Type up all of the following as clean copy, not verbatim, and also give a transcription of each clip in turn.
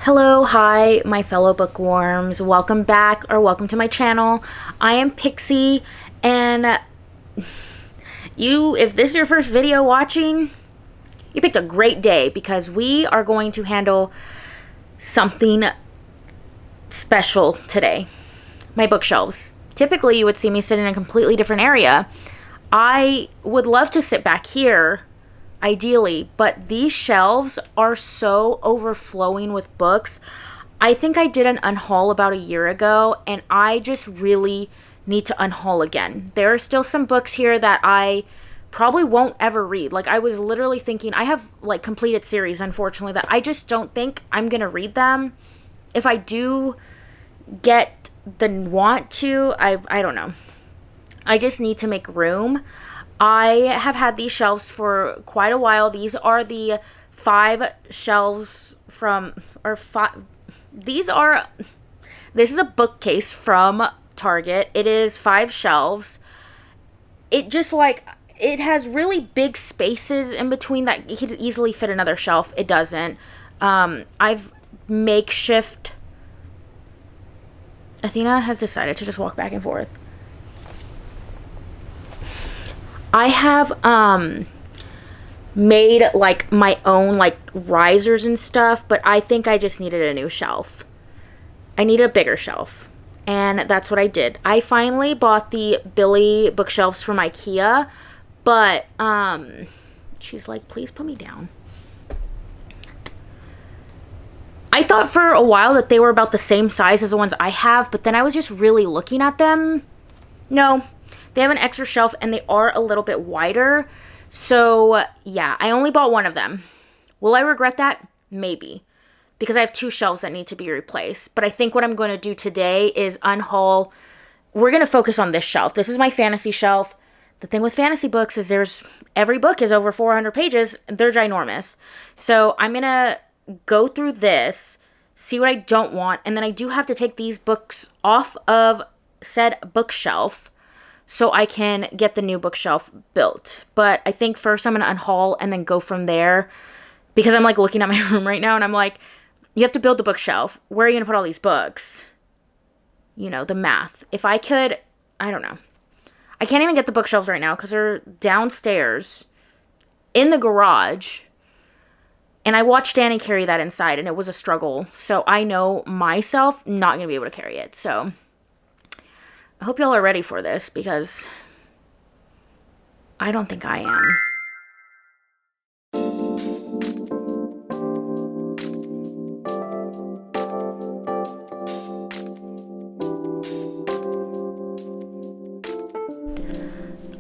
Hello, hi, my fellow bookworms. Welcome back or welcome to my channel. I am Pixie, and if this is your first video watching, you picked a great day because we are going to handle something special today. My bookshelves. Typically, you would see me sit in a completely different area. I would love to sit back here, ideally, but these shelves are so overflowing with books. I think I did an unhaul about a year ago, and I just really need to unhaul again. There are still some books here that I probably won't ever read. Like, I was literally thinking, I have like completed series, unfortunately, that I just don't think I'm gonna read them. If I do get the want to, I don't know. I just need to make room. I have had these shelves for quite a while. These are the 5 shelves from, this is a bookcase from Target. It is 5 shelves. It has really big spaces in between that you could easily fit another shelf. It doesn't. I've makeshift. Athena has decided to just walk back and forth. I have made like my own like risers and stuff, but I think I just needed a new shelf. I need a bigger shelf, and that's what I did. I finally bought the Billy bookshelves from IKEA, but she's like, please put me down. I thought for a while that they were about the same size as the ones I have, but then I was just really looking at them. No. They have an extra shelf, and they are a little bit wider. So, yeah, I only bought one of them. Will I regret that? Maybe. Because I have 2 shelves that need to be replaced. But I think what I'm going to do today is unhaul. We're going to focus on this shelf. This is my fantasy shelf. The thing with fantasy books is every book is over 400 pages. They're ginormous. So, I'm going to go through this, see what I don't want. And then I do have to take these books off of said bookshelf, so I can get the new bookshelf built. But I think first I'm going to unhaul and then go from there. Because I'm like looking at my room right now and I'm like, you have to build the bookshelf. Where are you going to put all these books? You know, the math. If I could, I don't know. I can't even get the bookshelves right now because they're downstairs in the garage. And I watched Danny carry that inside and it was a struggle. So I know myself not going to be able to carry it. So I hope y'all are ready for this because I don't think I am.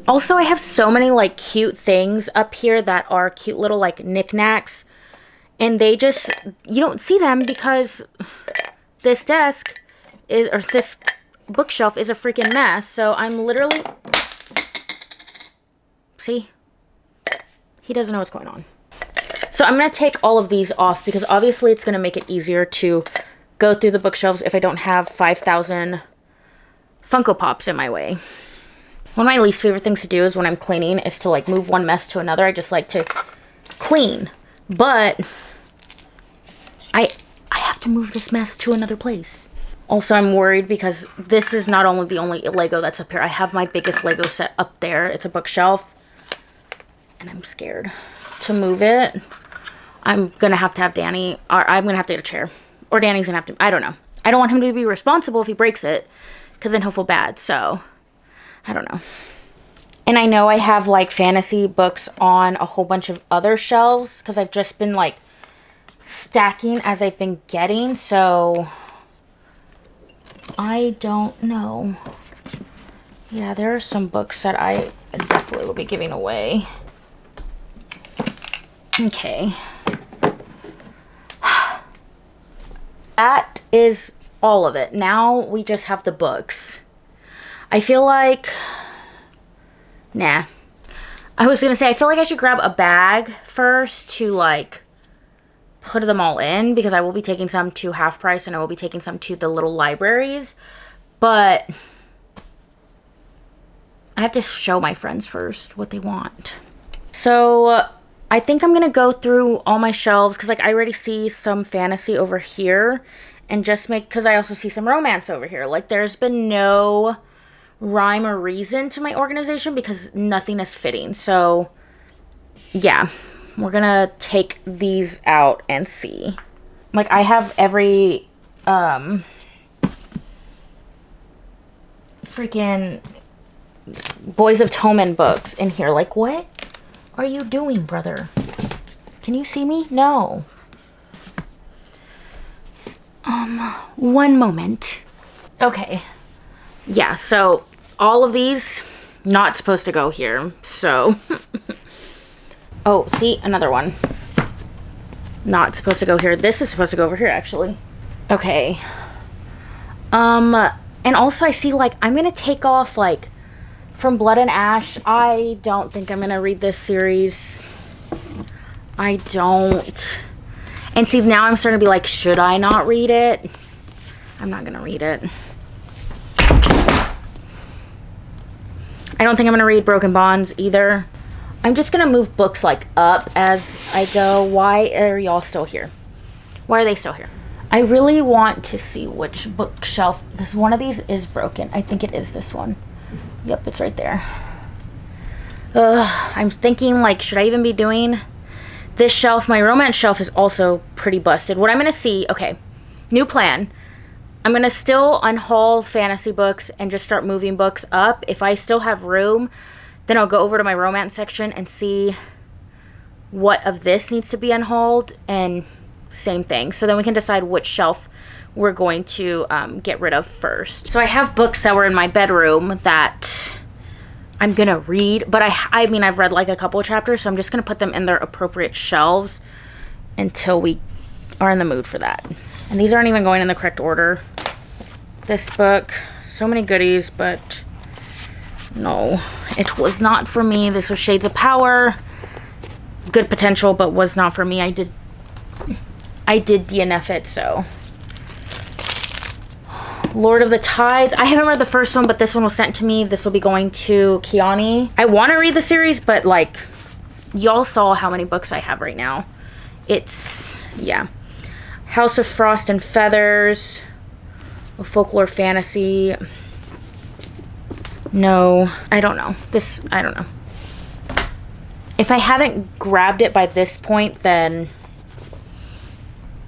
Also, I have so many like cute things up here that are cute little like knickknacks, and they just, you don't see them because this desk is, or this bookshelf is a freaking mess. So I'm literally, see, he doesn't know what's going on. So I'm going to take all of these off because obviously it's going to make it easier to go through the bookshelves if I don't have 5,000 Funko Pops in my way. One of my least favorite things to do is when I'm cleaning is to like move one mess to another. I just like to clean, but I have to move this mess to another place. Also, I'm worried because this is not only the only Lego that's up here. I have my biggest Lego set up there. It's a bookshelf. And I'm scared to move it. I'm going to have Danny, or I'm going to have to get a chair. Or Danny's going to have to, I don't know. I don't want him to be responsible if he breaks it. Because then he'll feel bad. So, I don't know. And I know I have like fantasy books on a whole bunch of other shelves. Because I've just been like stacking as I've been getting. So I don't know. Yeah, there are some books that I definitely will be giving away. Okay. That is all of it. Now we just have the books. I feel like, nah. I was gonna say, I feel like I should grab a bag first to like put them all in because I will be taking some to Half Price and I will be taking some to the little libraries, but I have to show my friends first what they want. So I think I'm gonna go through all my shelves because like I already see some fantasy over here and just make, because I also see some romance over here. Like there's been no rhyme or reason to my organization because nothing is fitting. So yeah, we're gonna take these out and see. Like I have every freaking Boys of Toman books in here. Like what are you doing, brother? Can you see me? No. One moment. Okay. Yeah, so all of these not supposed to go here. So oh, see, another one. Not supposed to go here. This is supposed to go over here actually. Okay. And also I see like I'm gonna take off like From Blood and Ash. I don't think I'm gonna read this series. I don't. And see, now I'm starting to be like, should I not read it? I'm not gonna read it. I don't think I'm gonna read Broken Bonds either. I'm just gonna move books like up as I go. Why are y'all still here? Why are they still here? I really want to see which bookshelf, because one of these is broken. I think it is this one. Yep, it's right there. I'm thinking like, should I even be doing this shelf? My romance shelf is also pretty busted. What I'm gonna see, okay, new plan. I'm gonna still unhaul fantasy books and just start moving books up. If I still have room, then I'll go over to my romance section and see what of this needs to be unhauled, and same thing. So then we can decide which shelf we're going to get rid of first. So I have books that were in my bedroom that I'm gonna read, but I mean, I've read like a couple of chapters, so I'm just gonna put them in their appropriate shelves until we are in the mood for that. And these aren't even going in the correct order. This book, so many goodies, but no, it was not for me. This was Shades of Power. Good potential, but was not for me. I did DNF it, so. Lord of the Tides. I haven't read the first one, but this one was sent to me. This will be going to Kiani. I want to read the series, but like, y'all saw how many books I have right now. It's, yeah. House of Frost and Feathers. A folklore fantasy. No, I don't know. I don't know. If I haven't grabbed it by this point, then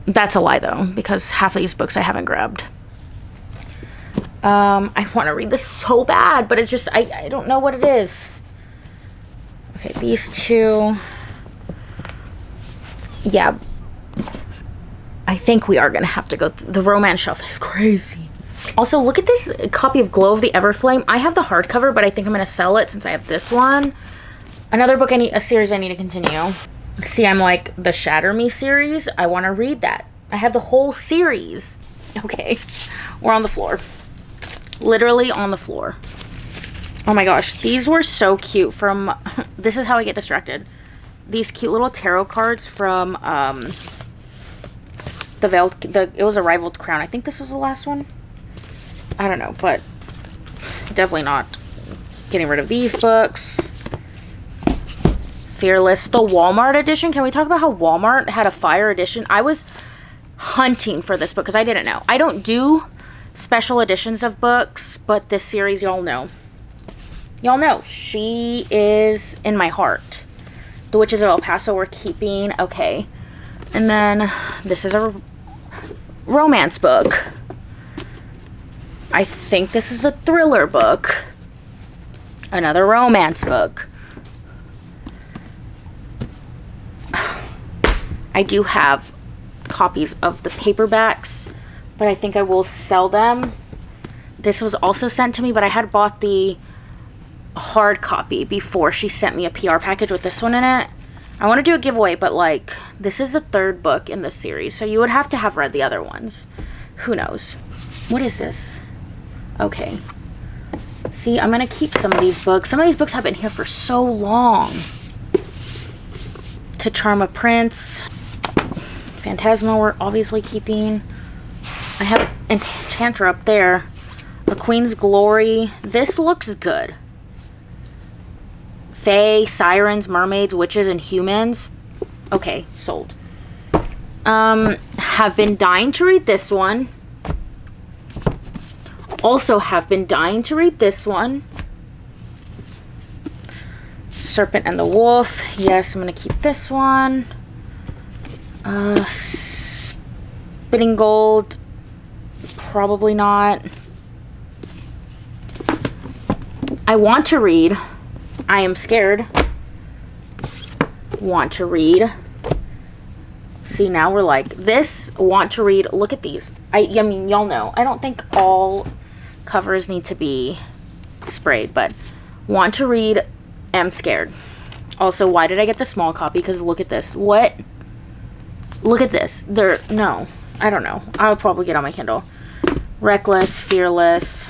that's a lie though, because half of these books I haven't grabbed. I want to read this so bad, but it's just, I don't know what it is. Okay, these two. Yeah. I think we are going to have to go. The romance shelf is crazy. Also, look at this copy of Glow of the Everflame. I have the hardcover, but I think I'm going to sell it since I have this one. Another book a series I need to continue. See, I'm like, the Shatter Me series. I want to read that. I have the whole series. Okay. We're on the floor. Literally on the floor. Oh my gosh. These were so cute from... This is how I get distracted. These cute little tarot cards from the Veiled... It was a Rivaled Crown. I think this was the last one. I don't know, but definitely not getting rid of these books. Fearless. The Walmart edition. Can we talk about how Walmart had a fire edition? I was hunting for this book because I didn't know. I don't do special editions of books, but this series, y'all know. Y'all know. She is in my heart. The Witches of El Paso we're keeping. Okay. And then this is a romance book. I think this is a thriller book. Another romance book. I do have copies of the paperbacks, but I think I will sell them. This was also sent to me, but I had bought the hard copy before she sent me a PR package with this one in it. I want to do a giveaway, but like, this is the third book in this series, so you would have to have read the other ones. Who knows? What is this? Okay. See, I'm going to keep some of these books. Some of these books have been here for so long. To Charm a Prince. Phantasma we're obviously keeping. I have Enchanter up there. A Queen's Glory. This looks good. Fae, Sirens, Mermaids, Witches, and Humans. Okay, sold. Have been dying to read this one. Also have been dying to read this one. Serpent and the Wolf. Yes, I'm going to keep this one. Spinning Gold. Probably not. I want to read. I am scared. Want to read. See, now we're like, this, want to read. Look at these. I mean, y'all know. I don't think all covers need to be sprayed, but want to read, am scared. Also, why did I get the small copy? Because look at this. What? Look at this. No, I don't know. I'll probably get on my Kindle. Reckless, Fearless.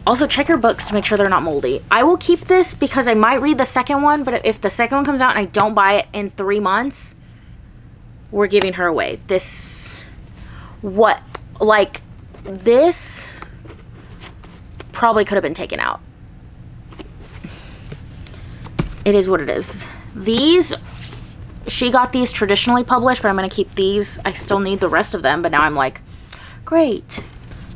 Also, check your books to make sure they're not moldy. I will keep this because I might read the second one, but if the second one comes out and I don't buy it in 3 months, we're giving her away. This, what, like, this probably could have been taken out. It is what it is. These, she got these traditionally published, but I'm going to keep these. I still need the rest of them, but now I'm like, great.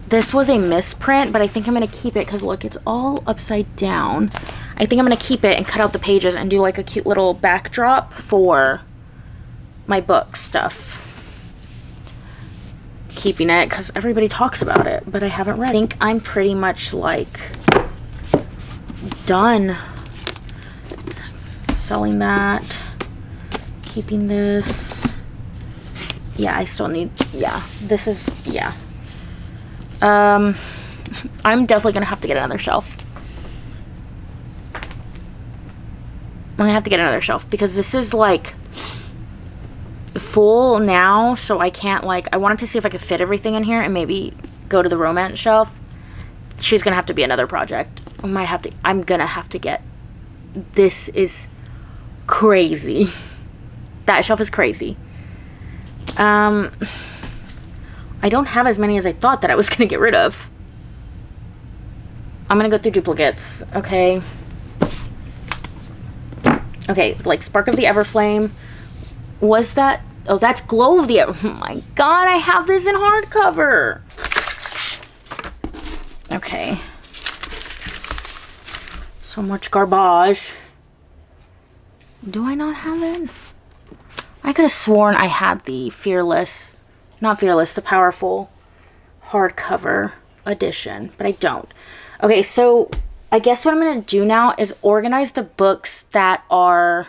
This was a misprint, but I think I'm going to keep it because, look, it's all upside down. I think I'm going to keep it and cut out the pages and do, like, a cute little backdrop for my book stuff. Keeping it because everybody talks about it, but I haven't read. I think I'm pretty much, like, done selling that. Keeping this. Yeah, I still need, yeah, this is, yeah. I'm definitely gonna have to get another shelf. I'm gonna have to get another shelf because this is like full now, so I can't, like, I wanted to see if I could fit everything in here and maybe go to the romance shelf. She's gonna have to be another project. I'm gonna have to get, this is crazy. That shelf is crazy. I don't have as many as I thought that I was going to get rid of. I'm going to go through duplicates, okay? Okay, like Spark of the Everflame. Was that... Oh, that's Glow of the... Oh my god, I have this in hardcover. Okay. So much garbage. Do I not have it? I could have sworn I had the Fearless... Not Fearless, the Powerful hardcover edition, but I don't. Okay, so I guess what I'm going to do now is organize the books that are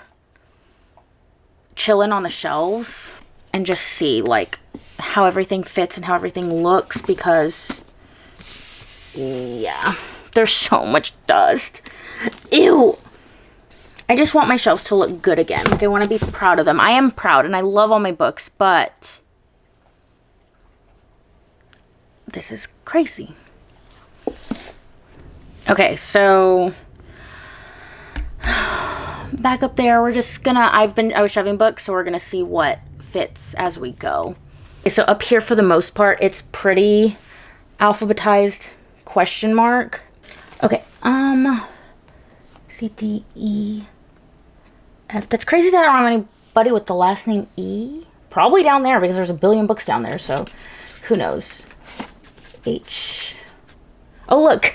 chilling on the shelves and just see, like, how everything fits and how everything looks because, yeah, there's so much dust. Ew! I just want my shelves to look good again. Like, I want to be proud of them. I am proud and I love all my books, but... this is crazy. Okay, so back up there, we're just gonna, I was shoving books, so we're gonna see what fits as we go. Okay, so up here for the most part, it's pretty alphabetized question mark. Okay, C, D, E, F. That's crazy that I don't have anybody with the last name E. Probably down there because there's a billion books down there, so who knows. H. Oh, look.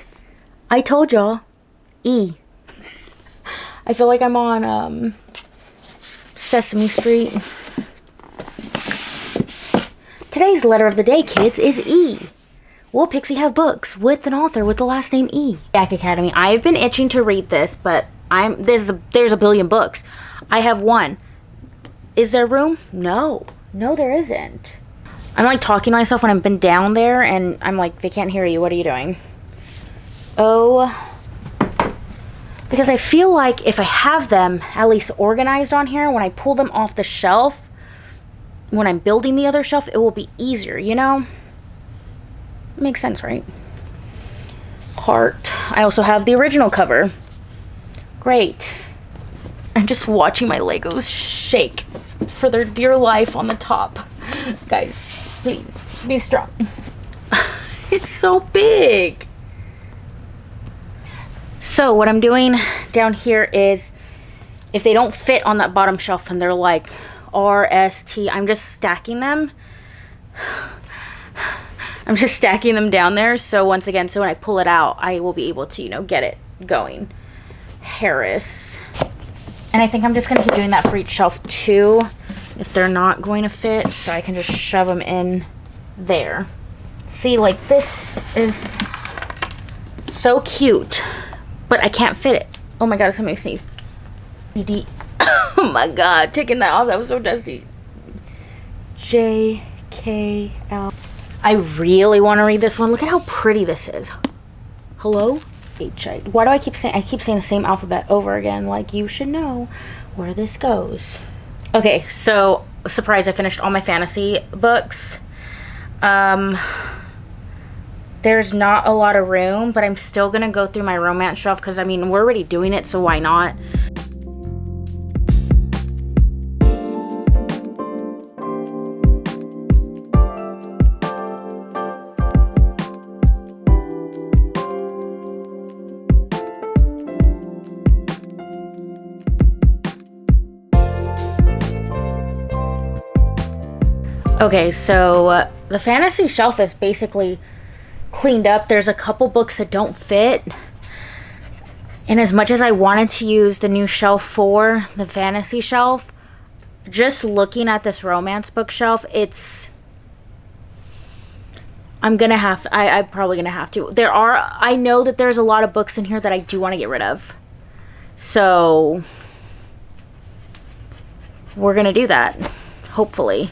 I told y'all. E. I feel like I'm on Sesame Street. Today's letter of the day, kids, is E. Will Pixie have books with an author with the last name E? Jack Academy. I've been itching to read this, but there's a billion books. I have one. Is there room? No. No, there isn't. I'm like talking to myself when I've been down there and I'm like, they can't hear you. What are you doing? Oh, because I feel like if I have them at least organized on here, when I pull them off the shelf, when I'm building the other shelf, it will be easier, you know? Makes sense, right? Heart. I also have the original cover. Great. I'm just watching my Legos shake for their dear life on the top. Guys. Please, be strong. It's so big. So what I'm doing down here is if they don't fit on that bottom shelf and they're like RST, I'm just stacking them. I'm just stacking them down there. So once again, so when I pull it out, I will be able to, you know, get it going. Harris. And I think I'm just going to keep doing that for each shelf too, if they're not going to fit. So I can just shove them in there. See, like, this is so cute, but I can't fit it. Oh my god, it's gonna make me sneeze. Oh my god, taking that off, that was so dusty. JKL. I really want to read this one. Look at how pretty this is. Hello? HI. Why do I keep saying the same alphabet over again? Like, you should know where this goes. Okay, so surprise, I finished all my fantasy books. There's not a lot of room, but I'm still gonna go through my romance shelf because, I mean, we're already doing it, so why not? Okay, so the fantasy shelf is basically cleaned up. There's a couple books that don't fit, and as much as I wanted to use the new shelf for the fantasy shelf, just looking at this romance bookshelf, I'm probably gonna have to. I know that there's a lot of books in here that I do want to get rid of, so we're gonna do that, hopefully.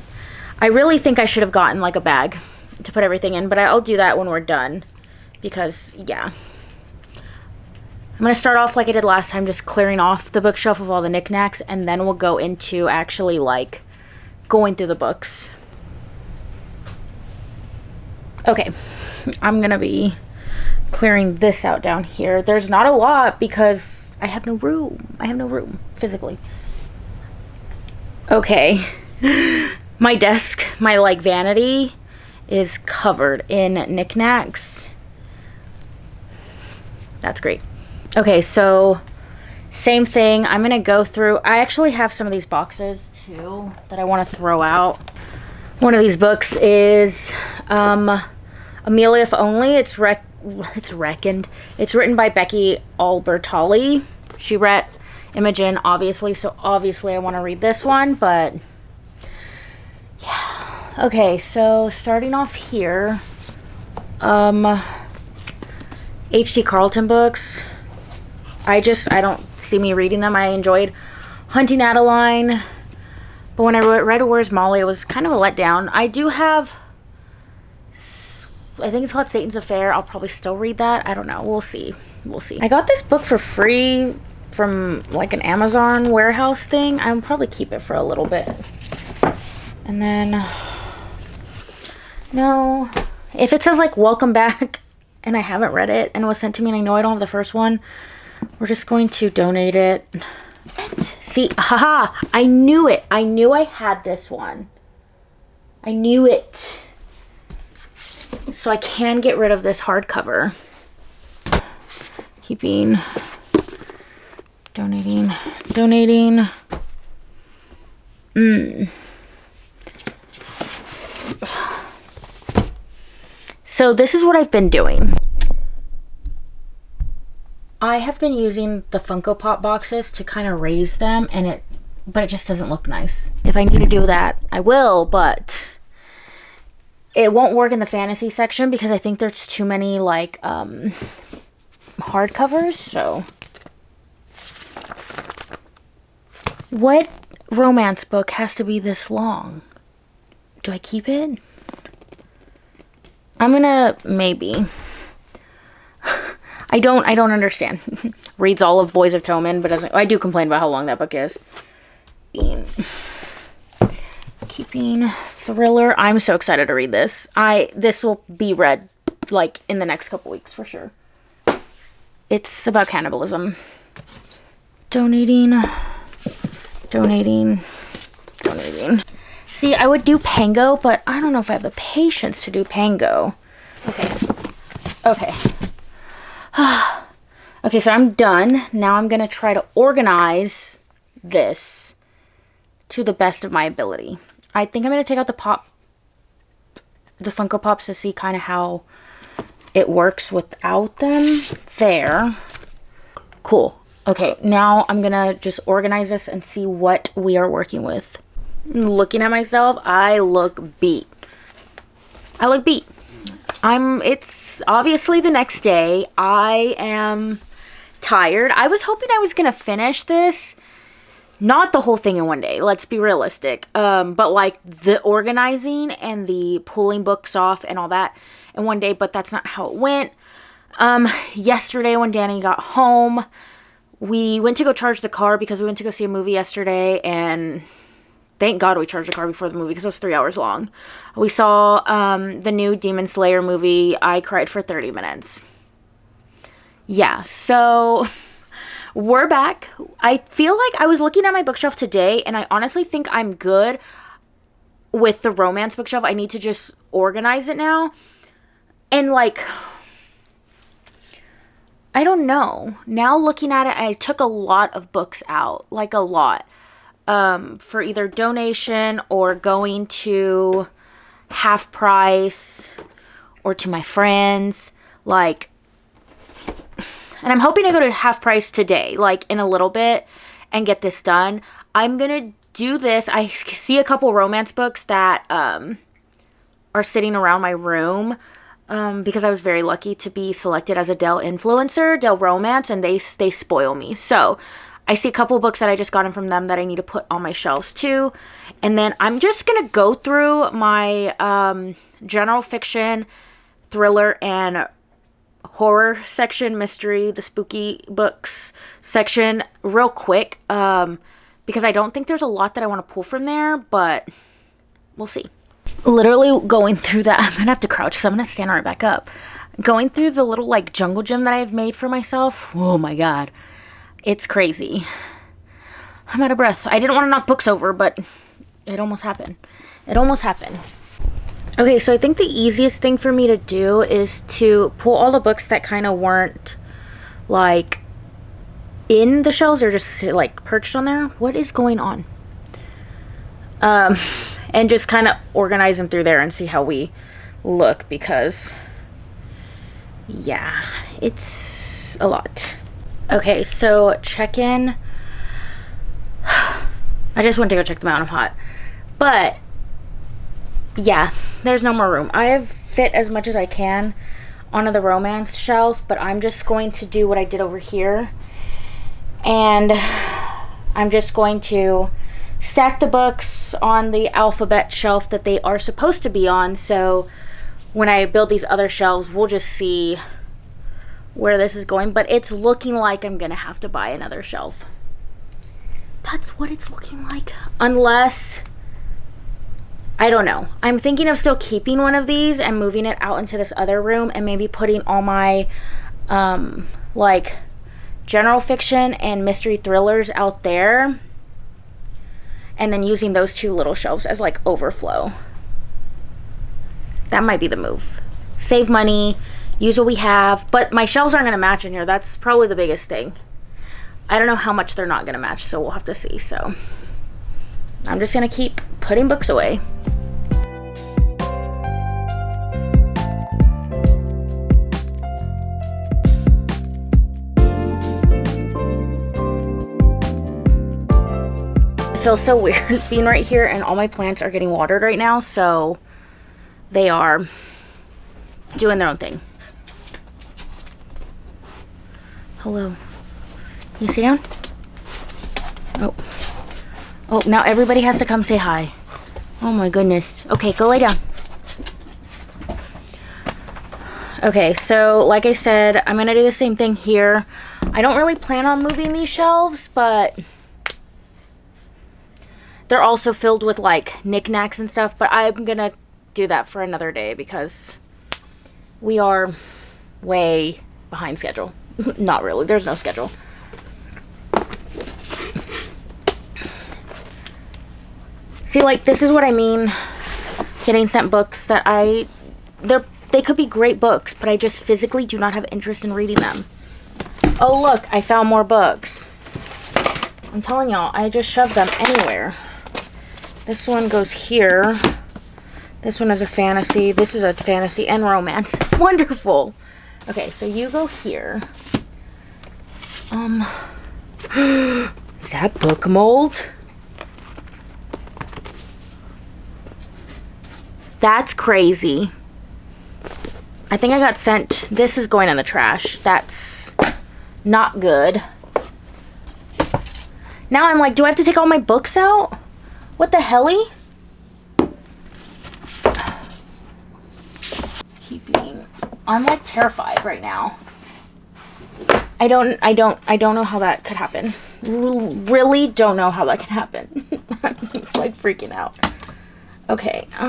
I really think I should have gotten like a bag to put everything in, but I'll do that when we're done, because yeah, I'm gonna start off like I did last time, just clearing off the bookshelf of all the knickknacks, and then we'll go into actually like going through the books. Okay, I'm gonna be clearing this out down here. There's not a lot because I have no room physically. Okay. My desk, my like vanity, is covered in knickknacks. That's great. Okay, so same thing. I'm gonna go through. I actually have some of these boxes too that I want to throw out. One of these books is Amelia If Only. It's written by Becky Albertalli. She read Imogen, obviously, so obviously I want to read this one, but yeah. Okay, so starting off here, H.D. Carlton books. I don't see me reading them. I enjoyed Hunting Adeline, but when I read Where's Molly, it was kind of a letdown. I do have, I think it's called Satan's Affair. I'll probably still read that. I don't know. We'll see. I got this book for free from like an Amazon warehouse thing. I'll probably keep it for a little bit. And then, no, if it says like welcome back and I haven't read it and it was sent to me and I know I don't have the first one, we're just going to donate it. See, haha, I knew it. I knew I had this one. I knew it. So I can get rid of this hardcover. Donating. So this is what I've been doing. I have been using the Funko Pop boxes to kind of raise them, but it just doesn't look nice. If I need to do that, I will, but it won't work in the fantasy section because I think there's too many like hardcovers. So what romance book has to be this long? Do I keep it? I'm gonna maybe. I don't understand. Reads all of Boys of Toman, but doesn't. I do complain about how long that book is. Keeping Thriller. I'm so excited to read this. This will be read like in the next couple weeks for sure. It's about cannibalism. Donating. See, I would do Pango, but I don't know if I have the patience to do Pango. Okay. Okay, so I'm done. Now I'm going to try to organize this to the best of my ability. I think I'm going to take out the Funko Pops to see kind of how it works without them. There. Cool. Okay, now I'm going to just organize this and see what we are working with. Looking at myself, I look beat. It's obviously the next day. I am tired. I was hoping I was going to finish this. Not the whole thing in one day, let's be realistic. But like the organizing and the pulling books off and all that in one day, but that's not how it went. Yesterday when Danny got home, we went to go charge the car because we went to go see a movie yesterday, and thank God we charged the car before the movie because it was 3 hours long. We saw the new Demon Slayer movie. I cried for 30 minutes. Yeah, so we're back. I feel like I was looking at my bookshelf today, and I honestly think I'm good with the romance bookshelf. I need to just organize it now. And like, I don't know. Now looking at it, I took a lot of books out. Like a lot. For either donation or going to half price or to my friends. Like, and I'm hoping to go to half price today, like in a little bit, and get this done. I'm going to do this. I see a couple romance books that are sitting around my room because I was very lucky to be selected as a Dell influencer, Dell Romance, and they spoil me. So I see a couple books that I just gotten from them that I need to put on my shelves too. And then I'm just going to go through my general fiction, thriller, and horror section, mystery, the spooky books section real quick, because I don't think there's a lot that I want to pull from there, but we'll see. Literally going through that, I'm gonna have to crouch because I'm gonna stand right back up. Going through the little like jungle gym that I've made for myself. Oh my god, it's crazy. I'm out of breath. I didn't want to knock books over, but it almost happened. Okay, so I think the easiest thing for me to do is to pull all the books that kind of weren't, like, in the shelves or just, like, perched on there. What is going on? And just kind of organize them through there and see how we look because, yeah, it's a lot. Okay, so check-in. I just went to go check them out. I'm hot. But yeah, there's no more room. I have fit as much as I can onto the romance shelf, but I'm just going to do what I did over here. And I'm just going to stack the books on the alphabet shelf that they are supposed to be on. So when I build these other shelves, we'll just see where this is going. But it's looking like I'm going to have to buy another shelf. That's what it's looking like. Unless, I don't know. I'm thinking of still keeping one of these and moving it out into this other room and maybe putting all my, like, general fiction and mystery thrillers out there. And then using those two little shelves as, like, overflow. That might be the move. Save money, use what we have. But my shelves aren't going to match in here. That's probably the biggest thing. I don't know how much they're not going to match, so we'll have to see. So I'm just going to keep putting books away. It feels so weird being right here, and all my plants are getting watered right now, so they are doing their own thing. Hello. You sit down? Oh, now everybody has to come say hi. Oh my goodness. Okay, go lay down. Okay, so like I said, I'm gonna do the same thing here. I don't really plan on moving these shelves, but they're also filled with like knickknacks and stuff, but I'm gonna do that for another day because we are way behind schedule. Not really, there's no schedule. See, like, this is what I mean getting sent books that they could be great books, but I just physically do not have interest in reading them. Oh, look, I found more books. I'm telling y'all, I just shoved them anywhere. This one goes here. This one is a fantasy. This is a fantasy and romance. Wonderful. Okay, so you go here. Is that book mold? That's crazy. I think I got sent. This is going in the trash. That's not good. Now I'm like, do I have to take all my books out? What the helly? Keeping. I'm like terrified right now. I don't know how that could happen. Really don't know how that can happen. I'm like freaking out. Okay, why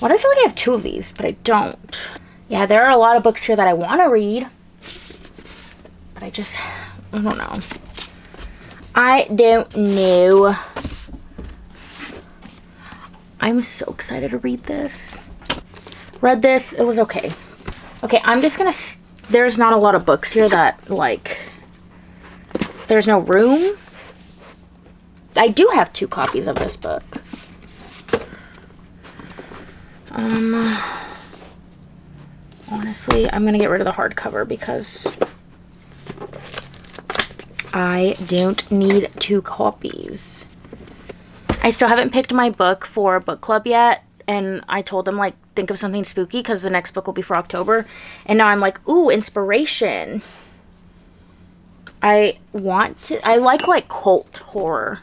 do I feel like I have 2 of these, but I don't? Yeah, there are a lot of books here that I want to read, but I don't know. I don't know. I'm so excited to read this. Read this, it was okay. Okay, I'm just gonna, there's not a lot of books here that, like, there's no room. I do have 2 copies of this book. Honestly, I'm gonna get rid of the hardcover because I don't need 2 copies. I still haven't picked my book for book club yet, and I told them, like, think of something spooky because the next book will be for October. And now I'm like, ooh, inspiration. I like cult horror.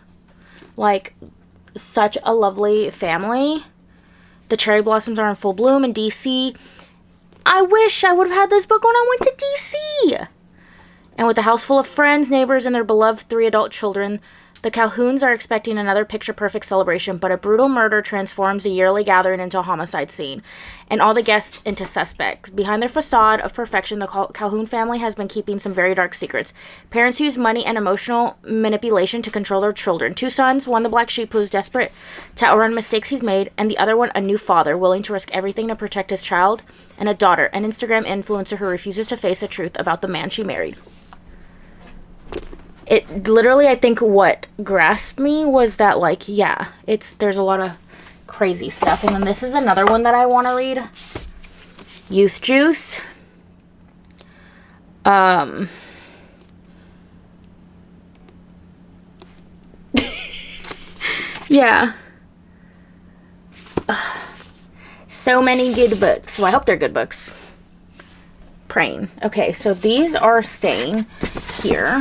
Like, such a lovely family. The cherry blossoms are in full bloom in DC. I wish I would have had this book when I went to DC. And with a house full of friends, neighbors, and their beloved 3 adult children, the Calhouns are expecting another picture-perfect celebration, but a brutal murder transforms the yearly gathering into a homicide scene, and all the guests into suspects. Behind their facade of perfection, the Calhoun family has been keeping some very dark secrets. Parents use money and emotional manipulation to control their children. 2 sons, one the black sheep who is desperate to outrun mistakes he's made, and the other one a new father willing to risk everything to protect his child, and a daughter, an Instagram influencer who refuses to face the truth about the man she married. It literally, I think what grasped me was that, like, yeah, there's a lot of crazy stuff. And then this is another one that I want to read. Youth Juice. Yeah. So many good books. Well, I hope they're good books. Praying. Okay, so these are staying here.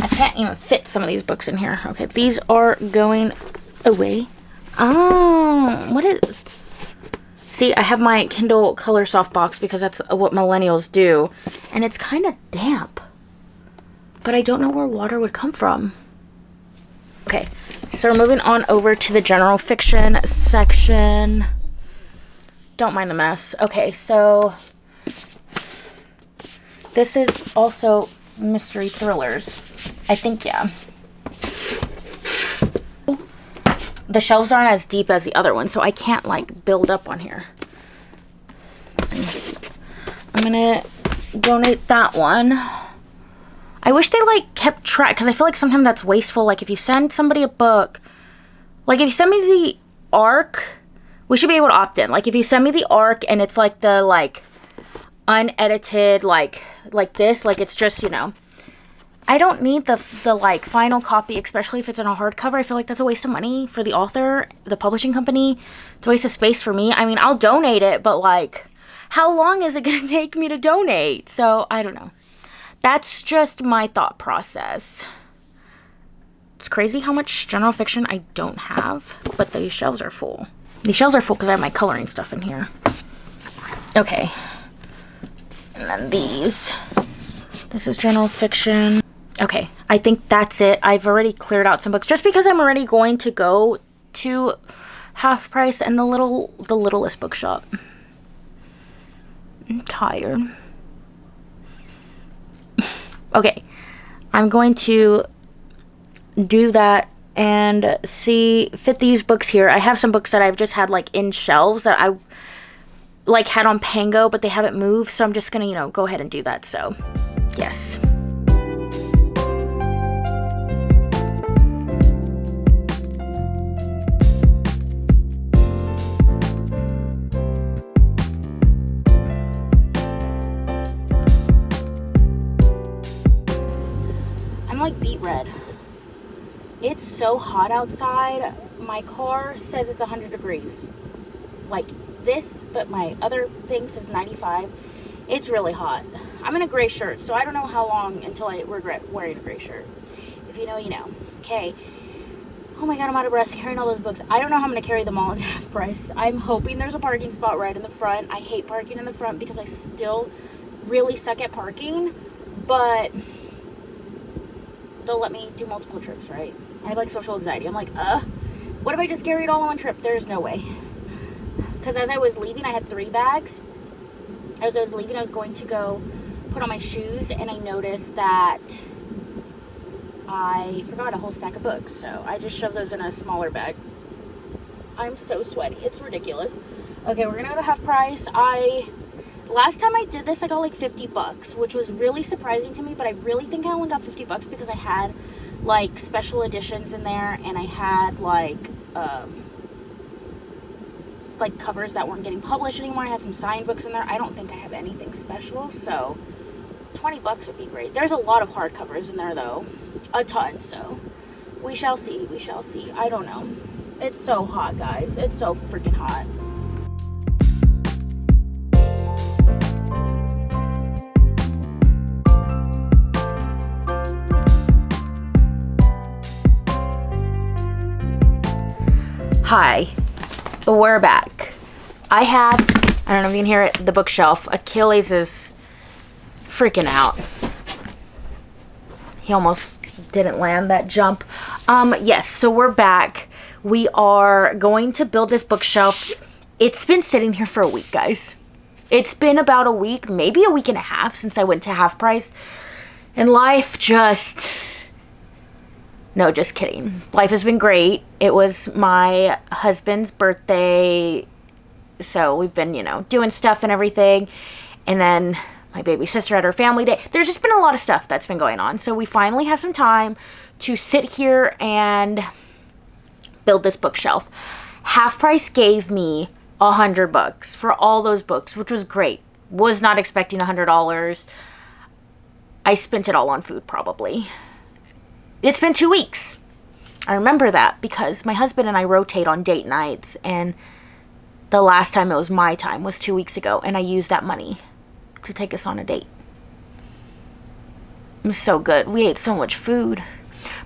I can't even fit some of these books in here. Okay, these are going away. Oh, what is... See, I have my Kindle Color Softbox because that's what millennials do. And it's kind of damp. But I don't know where water would come from. Okay, so we're moving on over to the general fiction section. Don't mind the mess. Okay, so... This is also mystery thrillers. I think, yeah. The shelves aren't as deep as the other one, so I can't, like, build up on here. I'm gonna donate that one. I wish they, like, kept track, because I feel like sometimes that's wasteful. Like, if you send somebody a book, like, if you send me the ARC, we should be able to opt in. Like, if you send me the ARC and it's, like, the, like, unedited, like this, like, it's just, you know, I don't need the like final copy, especially if it's in a hardcover. I feel like that's a waste of money for the author, the publishing company. It's a waste of space for me. I mean, I'll donate it, but like, how long is it gonna take me to donate? So I don't know. That's just my thought process. It's crazy how much general fiction I don't have, but these shelves are full. These shelves are full because I have my coloring stuff in here. Okay. And then these. This is general fiction. Okay, I think that's it. I've already cleared out some books just because I'm already going to go to Half Price and the littlest bookshop. I'm tired. Okay, I'm going to do that and fit these books here. I have some books that I've just had like in shelves that I like had on Pango, but they haven't moved, so I'm just gonna, you know, go ahead and do that. So yes. It's so hot outside. My car says it's 100 degrees. Like this, but my other thing says 95. It's really hot. I'm in a gray shirt, so I don't know how long until I regret wearing a gray shirt. If you know, you know. Okay. Oh my god, I'm out of breath carrying all those books. I don't know how I'm going to carry them all in half price. I'm hoping there's a parking spot right in the front. I hate parking in the front because I still really suck at parking. But they'll let me do multiple trips, right? I have like social anxiety. I'm like, what if I just carry it all on one trip? There's no way. Because as I was leaving, I had 3 bags. As I was leaving, I was going to go put on my shoes, and I noticed that I forgot a whole stack of books. So I just shoved those in a smaller bag. I'm so sweaty. It's ridiculous. Okay, we're going to go to half price. Last time I did this, I got like $50, which was really surprising to me, but I really think I only got $50 because I had like special editions in there, and I had like covers that weren't getting published anymore. I had some signed books in there. I don't think I have anything special, so $20 would be great. There's a lot of hardcovers in there though, a ton, so we shall see. I don't know. It's so hot, guys. It's so freaking hot. Hi, we're back. I don't know if you can hear it, the bookshelf. Achilles is freaking out. He almost didn't land that jump. Yes, so we're back. We are going to build this bookshelf. It's been sitting here for a week, guys. It's been about a week, maybe a week and a half since I went to half price. And life just... No, just kidding. Life has been great. It was my husband's birthday, so we've been, doing stuff and everything. And then my baby sister had her family day. There's just been a lot of stuff that's been going on. So we finally have some time to sit here and build this bookshelf. Half Price gave me $100 for all those books, which was great. Was not expecting $100. I spent it all on food, probably. It's been 2 weeks. I remember that because my husband and I rotate on date nights, and the last time it was my time was 2 weeks ago, and I used that money to take us on a date. It was so good. We ate so much food.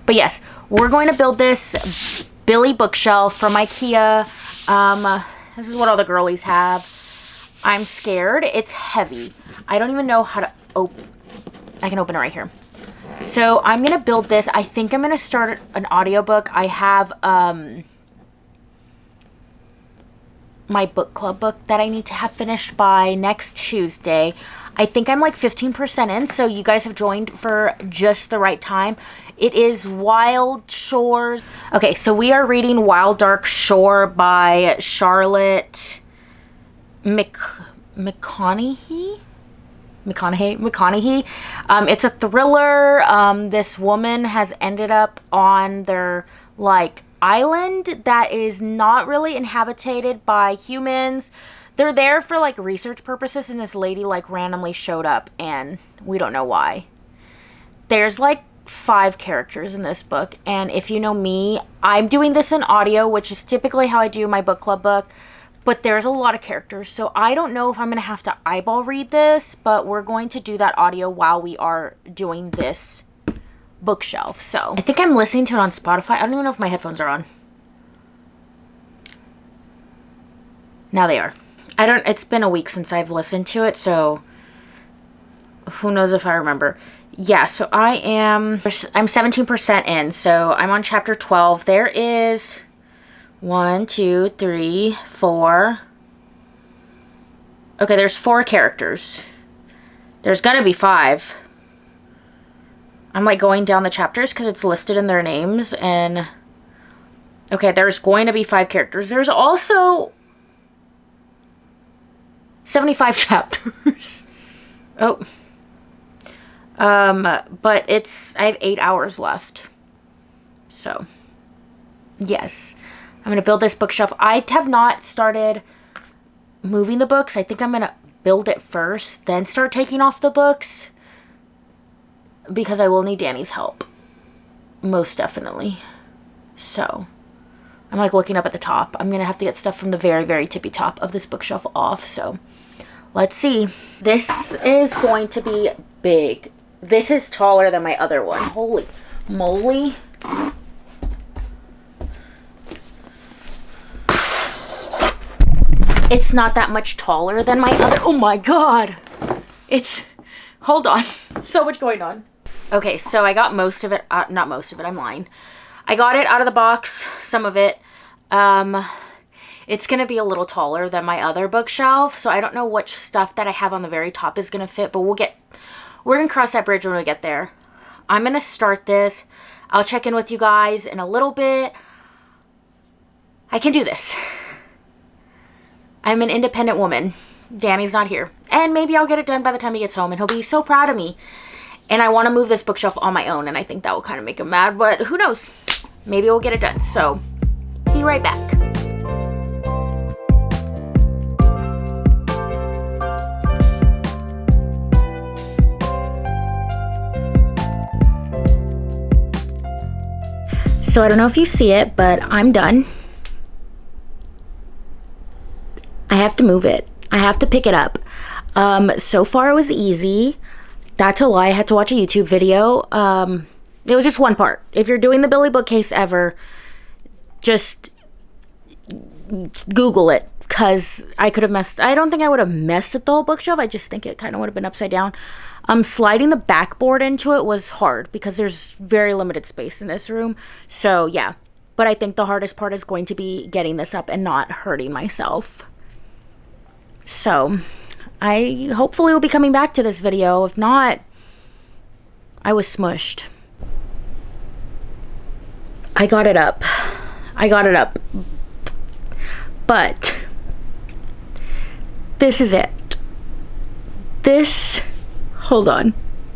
But yes, we're going to build this Billy bookshelf from IKEA. This is what all the girlies have. I'm scared. It's heavy. I don't even know how to open. I can open it right here. So I'm going to build this. I think I'm going to start an audiobook. I have my book club book that I need to have finished by next Tuesday. I think I'm like 15% in, so you guys have joined for just the right time. It is Wild Shores. Okay, so we are reading Wild Dark Shore by Charlotte McConaughey. It's a thriller. This woman has ended up on their island that is not really inhabited by humans. They're there for research purposes, and this lady randomly showed up, and we don't know why. There's 5 characters in this book, and if you know me, I'm doing this in audio, which is typically how I do my book club book. But there's a lot of characters, so I don't know if I'm going to have to eyeball read this, but we're going to do that audio while we are doing this bookshelf. So I think I'm listening to it on Spotify. I don't even know if my headphones are on. Now they are. It's been a week since I've listened to it, so who knows if I remember. Yeah, so I'm 17% in, so I'm on chapter 12. There is 1, 2, 3, 4. Okay, there's 4 characters. There's gonna be 5. I'm going down the chapters because it's listed in their names, and okay, there's going to be 5 characters. There's also 75 chapters. Oh. But I have 8 hours left. So, yes. I'm going to build this bookshelf. I have not started moving the books. I think I'm going to build it first, then start taking off the books, because I will need Danny's help. Most definitely. So I'm like looking up at the top. I'm gonna have to get stuff from the very, very tippy top of this bookshelf off. So let's see. This is going to be big. This is taller than my other one. Holy moly. It's not that much taller than my other. Oh my god. Hold on. So much going on. Okay, so I got most of it. Not most of it, I'm lying. I got it out of the box, some of it. It's going to be a little taller than my other bookshelf, so I don't know which stuff that I have on the very top is going to fit, but we're going to cross that bridge when we get there. I'm going to start this. I'll check in with you guys in a little bit. I can do this. I'm an independent woman. Danny's not here. And maybe I'll get it done by the time he gets home, and he'll be so proud of me. And I want to move this bookshelf on my own, and I think that will kind of make him mad, but who knows? Maybe we'll get it done. So, be right back. So I don't know if you see it, but I'm done. I have to move it. I have to pick it up. So far it was easy. That's a lie. I had to watch a YouTube video. It was just one part. If you're doing the Billy bookcase ever, just Google it, because I could have messed. I don't think I would have messed with the whole bookshelf. I just think it kind of would have been upside down. Sliding the backboard into it was hard because there's very limited space in this room. So yeah, but I think the hardest part is going to be getting this up and not hurting myself. So I hopefully will be coming back to this video. If not, I was smushed. I got it up. But this is it. Hold on.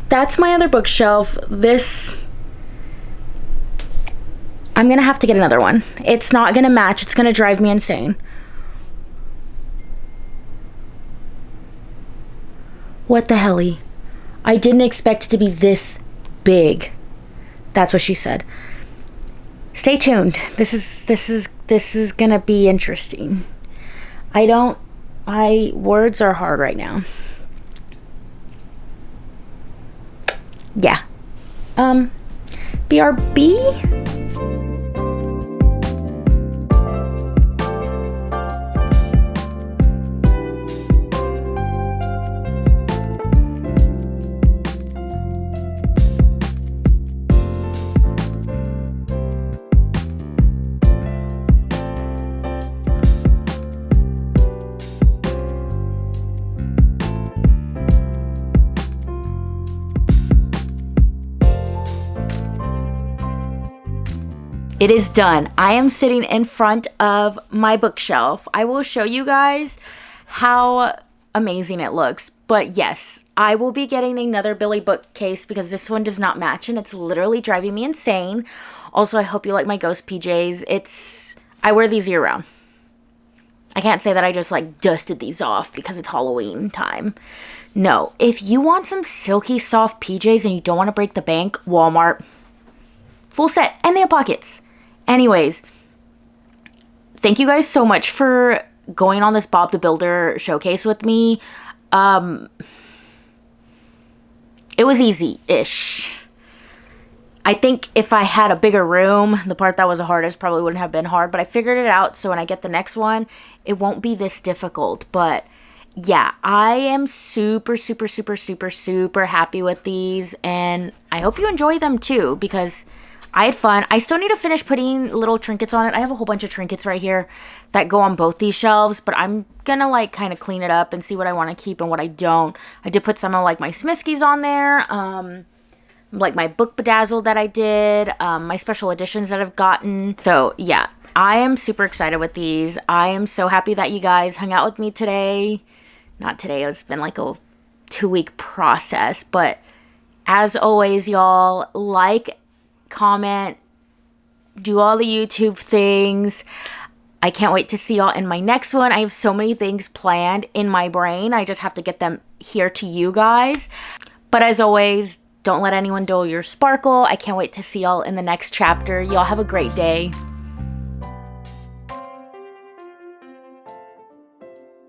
That's my other bookshelf. I'm gonna have to get another one. It's not gonna match. It's gonna drive me insane. What the helly? I didn't expect it to be this big. That's what she said. Stay tuned. This is gonna be interesting. Words are hard right now. Yeah. BRB? It is done. I am sitting in front of my bookshelf. I will show you guys how amazing it looks. But yes, I will be getting another Billy bookcase because this one does not match and it's literally driving me insane. Also, I hope you like my ghost PJs. I wear these year round. I can't say that I just like dusted these off because it's Halloween time. No, if you want some silky soft PJs and you don't want to break the bank, Walmart. Full set, and they have pockets. Anyways, thank you guys so much for going on this Bob the Builder showcase with me. It was easy-ish. I think if I had a bigger room, the part that was the hardest probably wouldn't have been hard, but I figured it out, so when I get the next one, it won't be this difficult. But yeah, I am super, super, super, super, super happy with these, and I hope you enjoy them too, because I had fun. I still need to finish putting little trinkets on it. I have a whole bunch of trinkets right here that go on both these shelves, but I'm gonna like kind of clean it up and see what I want to keep and what I don't. I did put some of like my Smiskies on there, like my book bedazzled that I did, my special editions that I've gotten. So yeah, I am super excited with these. I am so happy that you guys hung out with me today. Not today, it's been like a 2-week process, but as always, y'all, like, comment, do all the YouTube things. I can't wait to see y'all in my next one. I have so many things planned in my brain. I just have to get them here to you guys. But as always, Don't let anyone dull your sparkle. I can't wait to see y'all in the next chapter. Y'all have a great day.